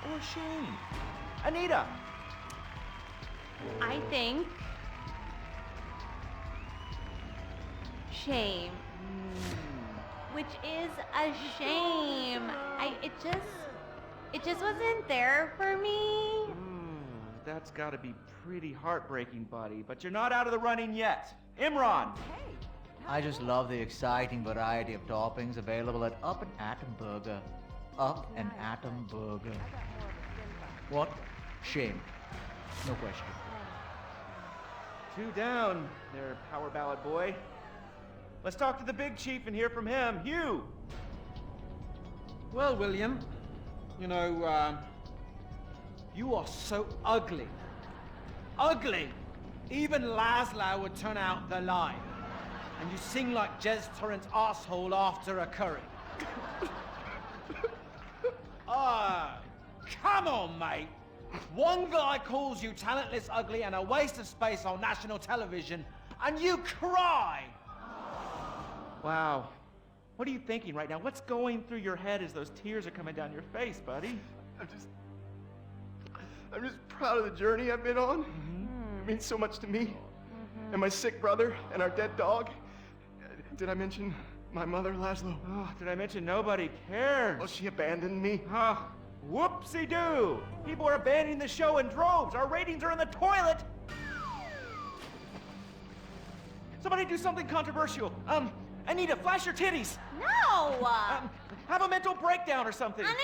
or shame? Anita. I think shame. Which is a shame. It just wasn't there for me. That's gotta be pretty heartbreaking, buddy. But you're not out of the running yet. Imran. I just love the exciting variety of toppings available at Up and Atom Burger. Up and Atom Burger. What? Shame. No question. 2 down there, power ballad boy. Let's talk to the big chief and hear from him. Hugh! Well, William, you know, you are so ugly. Ugly! Even Laszlo would turn out the line. And you sing like Jez Torrant's asshole after a curry. Come on, mate. One guy calls you talentless, ugly, and a waste of space on national television, and you cry! Wow. What are you thinking right now? What's going through your head as those tears are coming down your face, buddy? I'm just proud of the journey I've been on. means so much to me. And my sick brother and our dead dog. Did I mention my mother, Laszlo? Oh, did I mention nobody cares? Oh, she abandoned me. Oh, whoopsie-doo! People are abandoning the show in droves. Our ratings are in the toilet. Somebody do something controversial. Anita, flash your titties. No! Have a mental breakdown or something.